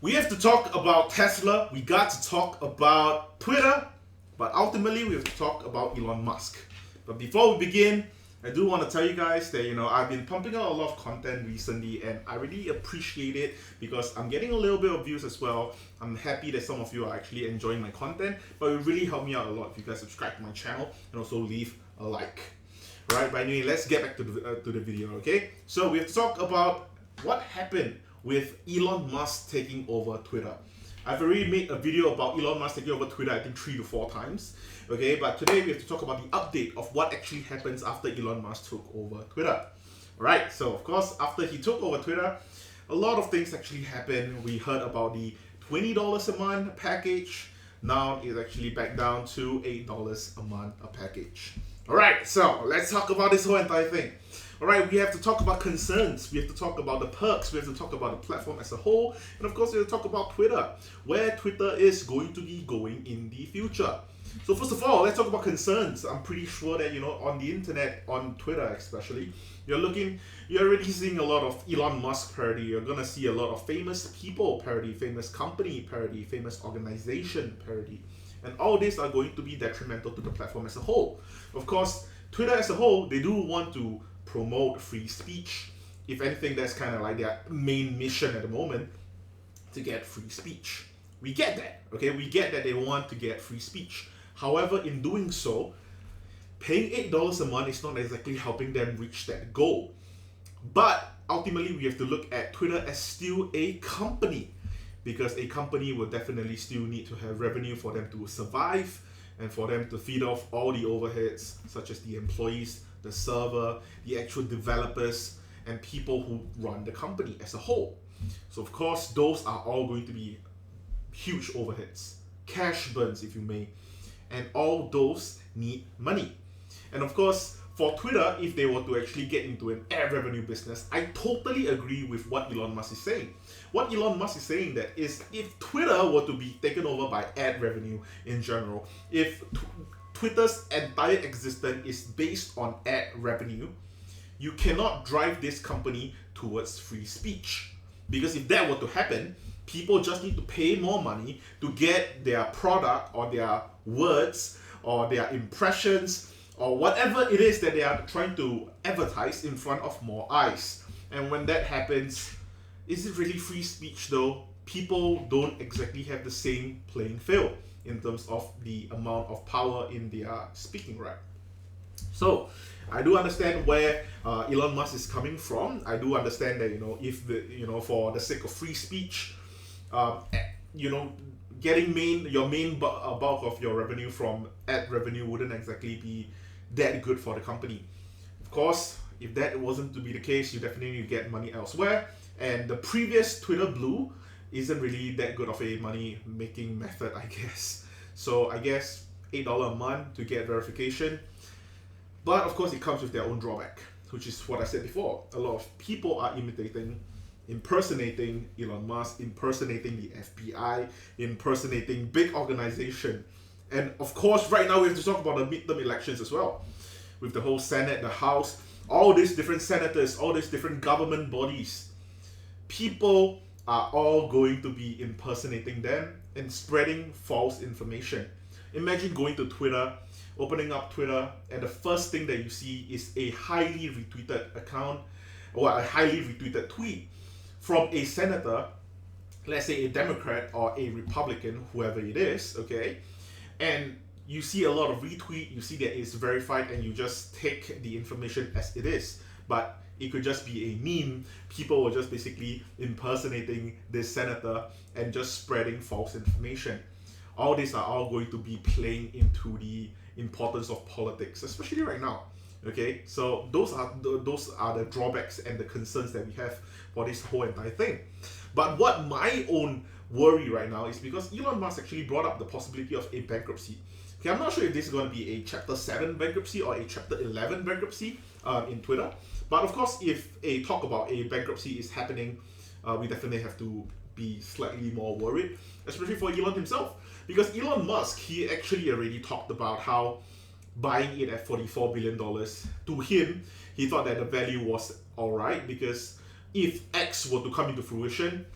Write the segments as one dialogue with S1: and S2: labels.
S1: We have to talk about Tesla, we got to talk about Twitter, but ultimately we have to talk about Elon Musk. But before we begin, I do want to tell you guys that I've been pumping out a lot of content recently and I really appreciate it because I'm getting a little bit of views as well. I'm happy that some of you are actually enjoying my content, but it really helped me out a lot if you guys subscribe to my channel and also leave a like. Right, but anyway, let's get back to the video, okay? So we have to talk about what happened with Elon Musk taking over Twitter. I've already made a video about Elon Musk taking over Twitter, I think 3 to 4 times. Okay, but today we have to talk about the update of what actually happens after Elon Musk took over Twitter. Alright, so of course, after he took over Twitter, a lot of things actually happened. We heard about the $20 a month package. Now it's actually back down to $8 a month a package. Alright, so let's talk about this whole entire thing. Alright, we have to talk about concerns, we have to talk about the perks, we have to talk about the platform as a whole, and of course we have to talk about Twitter, where Twitter is going to be going in the future. So first of all, let's talk about concerns. I'm pretty sure that, on the internet, on Twitter especially, you're already seeing a lot of Elon Musk parody, you're gonna see a lot of famous people parody, famous company parody, famous organization parody. And all these are going to be detrimental to the platform as a whole. Of course, Twitter as a whole, they do want to promote free speech. If anything, that's kind of like their main mission at the moment, to get free speech. We get that, okay? We get that they want to get free speech. However, in doing so, paying $8 a month is not exactly helping them reach that goal. But ultimately, we have to look at Twitter as still a company, because a company will definitely still need to have revenue for them to survive and for them to feed off all the overheads, such as the employees, the server, the actual developers, and people who run the company as a whole. So of course, those are all going to be huge overheads, cash burns if you may, and all those need money. And of course, for Twitter, if they were to actually get into an ad revenue business, I totally agree with what Elon Musk is saying. What Elon Musk is saying that is, if Twitter were to be taken over by ad revenue in general, if Twitter's entire existence is based on ad revenue, you cannot drive this company towards free speech. Because if that were to happen, people just need to pay more money to get their product or their words or their impressions or whatever it is that they are trying to advertise in front of more eyes. And when that happens, is it really free speech though? People don't exactly have the same playing field in terms of the amount of power in their speaking right. So I do understand where Elon Musk is coming from. I do understand that if for the sake of free speech, getting your main bulk of your revenue from ad revenue wouldn't exactly be that good for the company. Of course, if that wasn't to be the case, you definitely need to get money elsewhere. And the previous Twitter Blue isn't really that good of a money making method, I guess. So I guess $8 a month to get verification. But of course, it comes with their own drawback, which is what I said before. A lot of people are impersonating Elon Musk, impersonating the FBI, impersonating big organization. And of course, right now we have to talk about the midterm elections as well. With the whole Senate, the House, all these different senators, all these different government bodies. People are all going to be impersonating them and spreading false information. Imagine going to Twitter, opening up Twitter, and the first thing that you see is a highly retweeted account or a highly retweeted tweet from a senator, let's say a Democrat or a Republican, whoever it is, okay? And you see a lot of retweet, you see that it's verified, and you just take the information as it is. But it could just be a meme. People were just basically impersonating this senator and just spreading false information. All these are all going to be playing into the importance of politics, especially right now. Okay, so those are the drawbacks and the concerns that we have for this whole entire thing. But what my own worry right now is because Elon Musk actually brought up the possibility of a bankruptcy. Okay, I'm not sure if this is going to be a Chapter 7 bankruptcy or a Chapter 11 bankruptcy in Twitter. But of course, if a talk about a bankruptcy is happening, we definitely have to be slightly more worried, especially for Elon himself. Because Elon Musk, he actually already talked about how buying it at $44 billion, to him, he thought that the value was alright because if X were to come into fruition,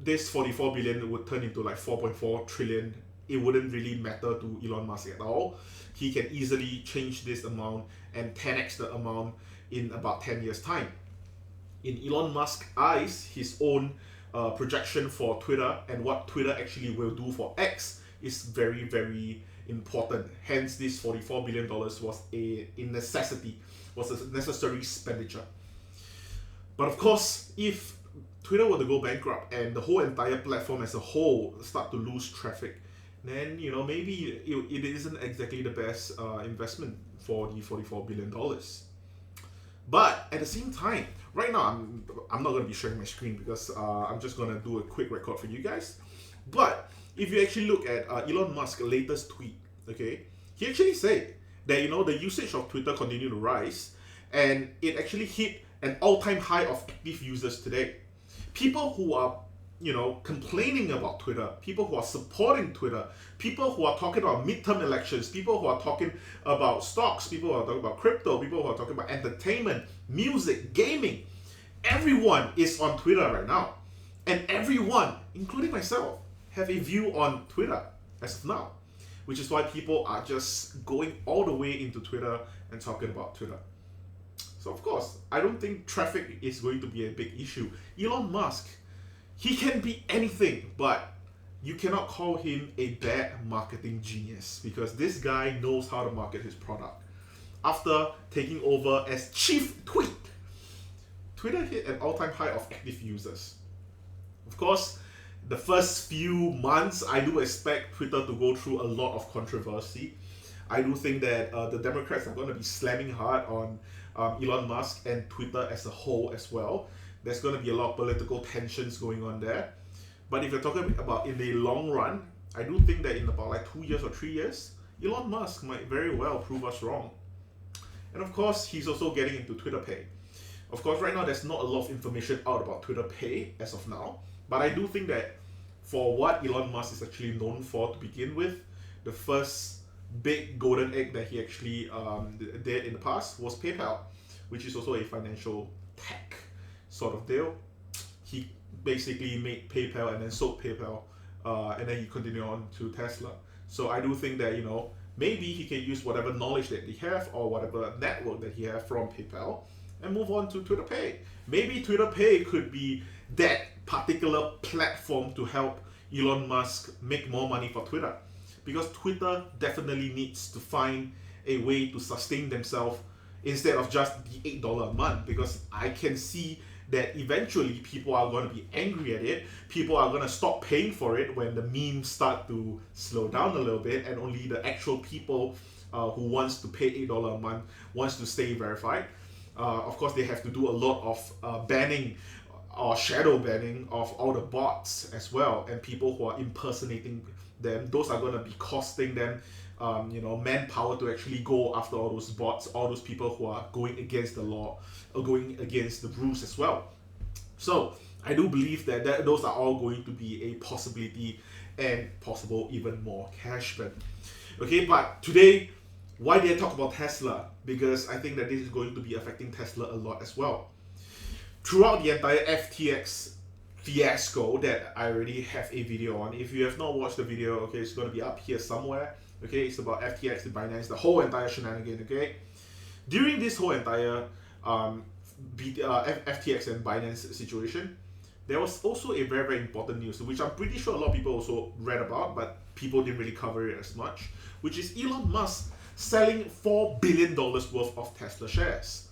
S1: this 44 billion would turn into like 4.4 trillion. It wouldn't really matter to Elon Musk at all. He can easily change this amount and 10x the amount in about 10 years time. In Elon Musk's eyes, his own projection for Twitter and what Twitter actually will do for X is very, very important. Hence, this $44 billion was a necessity, was a necessary expenditure. But of course, if Twitter were to go bankrupt and the whole entire platform as a whole start to lose traffic, then maybe it isn't exactly the best investment for the $44 billion. But at the same time, right now I'm not going to be sharing my screen because I'm just going to do a quick record for you guys. But if you actually look at Elon Musk's latest tweet, okay, he actually said that the usage of Twitter continued to rise, and it actually hit an all-time high of active users today. People who are complaining about Twitter, people who are supporting Twitter, people who are talking about midterm elections, people who are talking about stocks, people who are talking about crypto, people who are talking about entertainment, music, gaming. Everyone is on Twitter right now. And everyone, including myself, have a view on Twitter as of now. Which is why people are just going all the way into Twitter and talking about Twitter. So of course, I don't think traffic is going to be a big issue. Elon Musk, he can be anything, but you cannot call him a bad marketing genius because this guy knows how to market his product. After taking over as chief tweet, Twitter hit an all-time high of active users. Of course, the first few months, I do expect Twitter to go through a lot of controversy. I do think that the Democrats are going to be slamming hard on Elon Musk and Twitter as a whole as well. There's going to be a lot of political tensions going on there. But if you're talking about in the long run, I do think that in about like 2 years or 3 years, Elon Musk might very well prove us wrong. And of course, he's also getting into Twitter Pay. Of course, right now, there's not a lot of information out about Twitter Pay as of now. But I do think that for what Elon Musk is actually known for to begin with, the first big golden egg that he actually did in the past was PayPal, which is also a financial tech sort of deal. He basically made PayPal and then sold PayPal, and then he continued on to Tesla. So I do think that maybe he can use whatever knowledge that he have or whatever network that he have from PayPal and move on to Twitter Pay. Maybe Twitter Pay could be that particular platform to help Elon Musk make more money for Twitter, because Twitter definitely needs to find a way to sustain themselves instead of just the $8 a month, because I can see that eventually people are going to be angry at it. People are going to stop paying for it when the memes start to slow down a little bit, and only the actual people who wants to pay $8 a month wants to stay verified. Of course, they have to do a lot of banning or shadow banning of all the bots as well, and people who are impersonating them. Those are going to be costing them manpower to actually go after all those bots, all those people who are going against the law or going against the rules as well. So I do believe that those are all going to be a possibility and possible even more cash burn. Okay, but today, why did I talk about Tesla? Because I think that this is going to be affecting Tesla a lot as well. Throughout the entire FTX fiasco that I already have a video on. If you have not watched the video, okay, it's going to be up here somewhere. Okay, it's about FTX, the Binance, the whole entire shenanigan. Okay, during this whole entire FTX and Binance situation, there was also a very, very important news, which I'm pretty sure a lot of people also read about, but people didn't really cover it as much, which is Elon Musk selling $4 billion worth of Tesla shares.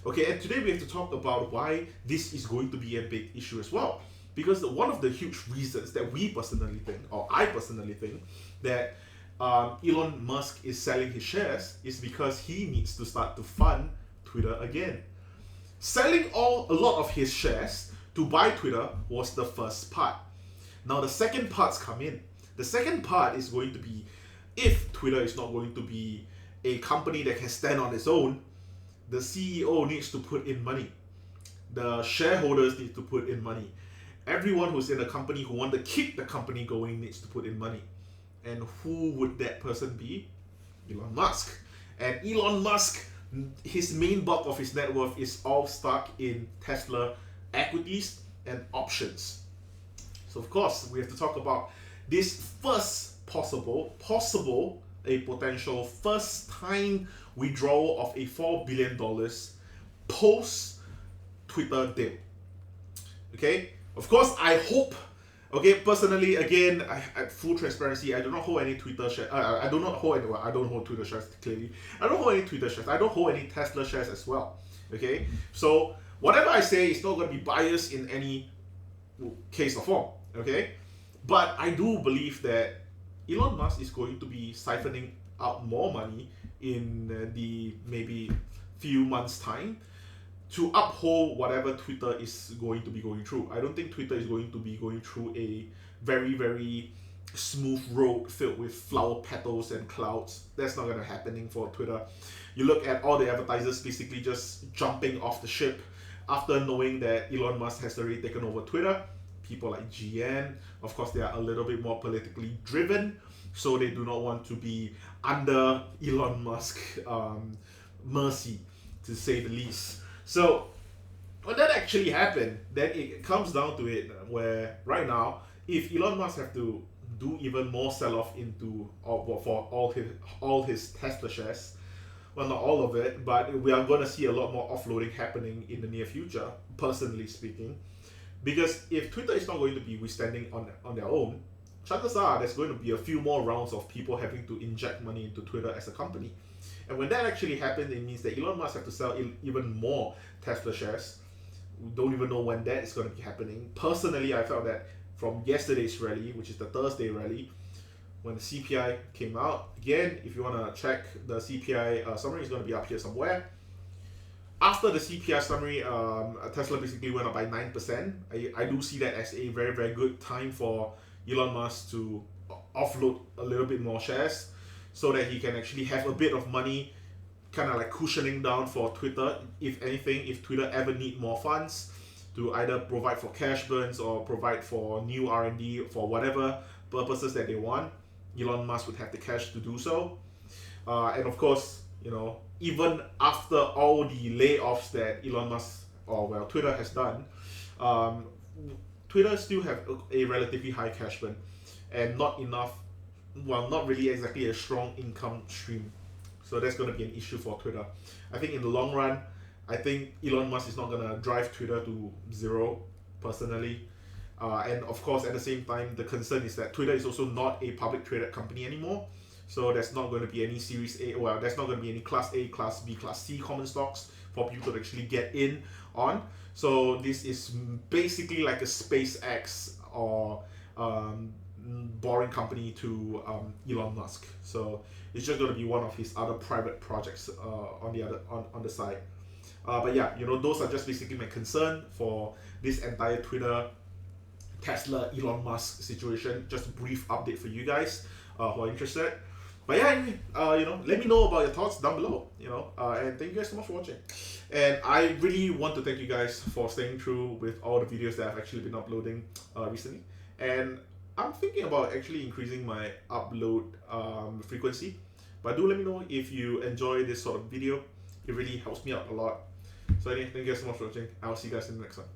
S1: Okay, and today we have to talk about why this is going to be a big issue as well. Because one of the huge reasons that we personally think, or I personally think, that Elon Musk is selling his shares is because he needs to start to fund Twitter again. Selling a lot of his shares to buy Twitter was the first part. Now the second parts come in. The second part is going to be, if Twitter is not going to be a company that can stand on its own, the CEO needs to put in money. The shareholders need to put in money. Everyone who's in the company who want to keep the company going needs to put in money. And who would that person be? Elon Musk. And Elon Musk, his main bulk of his net worth is all stuck in Tesla equities and options. So of course, we have to talk about this first possible, a potential first time withdrawal of a $4 billion post Twitter deal. Okay, of course, I hope. Okay, personally, again, I full transparency, I do not hold any Twitter shares. I do not hold any. Well, I don't hold Twitter shares clearly. I don't hold any Twitter shares. I don't hold any Tesla shares as well. Okay, so whatever I say is not going to be biased in any case or form. Okay, but I do believe that Elon Musk is going to be siphoning out more money in the maybe few months' time to uphold whatever Twitter is going to be going through. I don't think Twitter is going to be going through a very, very smooth road filled with flower petals and clouds. That's not going to happening for Twitter. You look at all the advertisers basically just jumping off the ship after knowing that Elon Musk has already taken over Twitter. People like GN, of course, they are a little bit more politically driven, so they do not want to be under Elon Musk mercy, to say the least. So when that actually happened, then it comes down to it where right now, if Elon Musk have to do even more sell-off into for all his Tesla shares, well, not all of it, but we are going to see a lot more offloading happening in the near future, personally speaking, because if Twitter is not going to be withstanding on their own, chances are there's going to be a few more rounds of people having to inject money into Twitter as a company. And when that actually happens, it means that Elon Musk have to sell even more Tesla shares. We don't even know when that is going to be happening. Personally, I felt that from yesterday's rally, which is the Thursday rally, when the CPI came out, again, if you want to check the CPI summary, is going to be up here somewhere. After the CPI summary, Tesla basically went up by 9%. I do see that as a very, very good time for Elon Musk to offload a little bit more shares, so that he can actually have a bit of money kind of like cushioning down for Twitter. If anything, if Twitter ever need more funds to either provide for cash burns or provide for new R&D for whatever purposes that they want, Elon Musk would have the cash to do so. And of course, you know, even after all the layoffs that Elon Musk, or well, Twitter has done, Twitter still have a relatively high cash burn and not enough, well, not really exactly a strong income stream. So that's going to be an issue for Twitter. I think in the long run, I think Elon Musk is not going to drive Twitter to zero, personally. And of course, at the same time, the concern is that Twitter is also not a public traded company anymore. So there's not going to be any Series A, well, there's not going to be any Class A, Class B, Class C common stocks for people to actually get in on. So this is basically like a SpaceX or boring company to Elon Musk. So it's just going to be one of his other private projects on the side. But yeah, you know, those are just basically my concern for this entire Twitter, Tesla, Elon Musk situation. Just a brief update for you guys who are interested. But yeah, anyway, you know, let me know about your thoughts down below, you know, and thank you guys so much for watching. And I really want to thank you guys for staying through with all the videos that I've actually been uploading recently. And I'm thinking about actually increasing my upload frequency. But do let me know if you enjoy this sort of video. It really helps me out a lot. So anyway, thank you guys so much for watching. I'll see you guys in the next one.